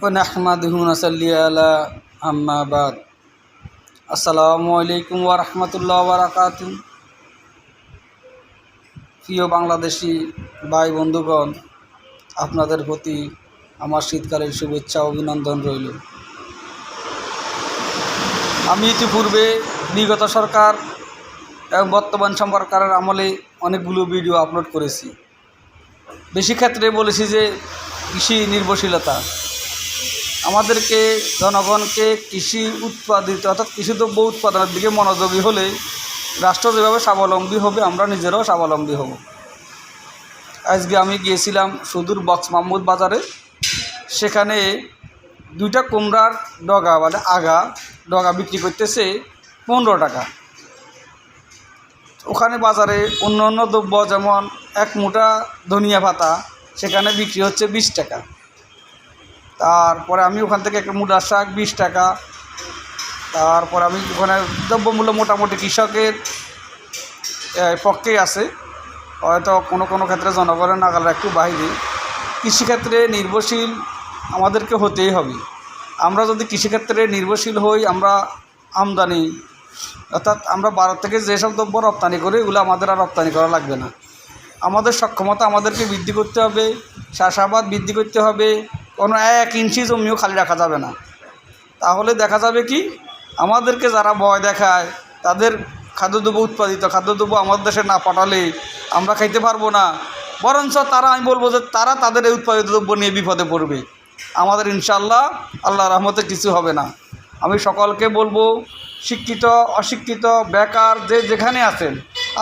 ونحمده ونصلي على أما بعد আসসালামু আলাইকুম ওয়া রাহমাতুল্লাহি ওয়া বারাকাতুহু। প্রিয় বাংলাদেশি ভাই বন্ধুগণ, আপনাদের প্রতি আমার শীতকালের শুভেচ্ছা অভিনন্দন রইল। আমি ইতিপূর্বে বিগত সরকার এবং বর্তমান সরকারের আমলে অনেকগুলো ভিডিও আপলোড করেছি। বেশি ক্ষেত্রে বলেছি যে কৃষি নির্ভরশীলতা, আমাদেরকে জনগণকে কৃষি উৎপাদিত অর্থাৎ কৃষিদ্রব্য উৎপাদনের দিকে মনোযোগী হলে রাষ্ট্র যেভাবে স্বাবলম্বী হবে, আমরা নিজেরাও স্বাবলম্বী হব। আজকে আমি গিয়েছিলাম সুদূর বক্স মাহমুদ বাজারে। সেখানে দুইটা কুমড়ার ডগা মানে ডগা বিক্রি করতেছে 15 টাকা। ওখানে বাজারে অন্য অন্য দ্রব্য যেমন এক মুঠা ধনিয়া পাতা সেখানে বিক্রি হচ্ছে 20 টাকা। তারপরে আমি ওখান থেকে একটা মুঠার শাক 20 টাকা। তারপরে আমি ওখানে দ্রব্যমূল্য মোটামুটি কৃষকের পক্ষেই আছে, হয়তো কোনো কোনো ক্ষেত্রে জনগণের নাগালের একটু বাইরে। কৃষিক্ষেত্রে নির্ভরশীল আমাদেরকে হতেই হবে। আমরা যদি কৃষিক্ষেত্রে নির্ভরশীল হই, আমরা আমদানি অর্থাৎ আমরা ভারত থেকে যেসব দ্রব্য রপ্তানি করি এগুলো আমাদের আর রপ্তানি করা লাগবে না। আমাদের সক্ষমতা আমাদেরকে বৃদ্ধি করতে হবে, চাষাবাদ বৃদ্ধি করতে হবে। কোনো 1 ইঞ্চি জমিও খালি রাখা যাবে না। তাহলে দেখা যাবে কি, আমাদেরকে যারা ভয় দেখায় তাদের খাদ্যদ্রব্য উৎপাদিত খাদ্যদ্রব্য আমাদের দেশে না পাঠালে আমরা খাইতে পারবো না, বরঞ্চ তারা, আমি বলবো যে তারা তাদের এই উৎপাদিত দ্রব্য নিয়ে বিপদে পড়বে। আমাদের ইনশাআল্লাহ আল্লাহর রহমতে কিছু হবে না। আমি সকলকে বলবো, শিক্ষিত অশিক্ষিত বেকার যে যেখানে আছেন,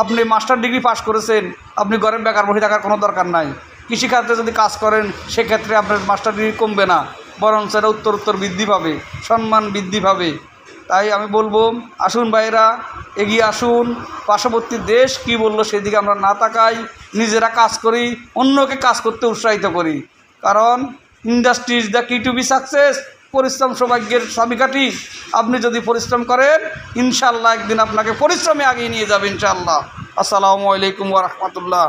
আপনি মাস্টার ডিগ্রি পাস করেছেন, আপনি ঘরে বেকার বসে থাকার কোনো দরকার নাই। কৃষিখাতে যদি কাজ করেন সেক্ষেত্রে আপনার মাস্টার ডিগ্রি কমবে না, বরং সেটা উত্তর বৃদ্ধি পাবে, সম্মান বৃদ্ধি পাবে। তাই আমি বলবো, আসুন ভাইরা, এগিয়ে আসুন। পার্শ্ববর্তী দেশ কি বললো সেদিকে আমরা না তাকাই, নিজেরা কাজ করি, অন্যকে কাজ করতে উৎসাহিত করি। কারণ ইন্ডাস্ট্রি ইজ দ্য কি টু বি সাকসেস। পরিশ্রম সৌভাগ্যের চাবিকাঠি। আপনি যদি পরিশ্রম করেন, ইনশাআল্লাহ একদিন আপনাকে পরিশ্রমে আগিয়ে নিয়ে যাবে ইনশাআল্লাহ। আসসালামু আলাইকুম ওয়া রাহমাতুল্লাহ।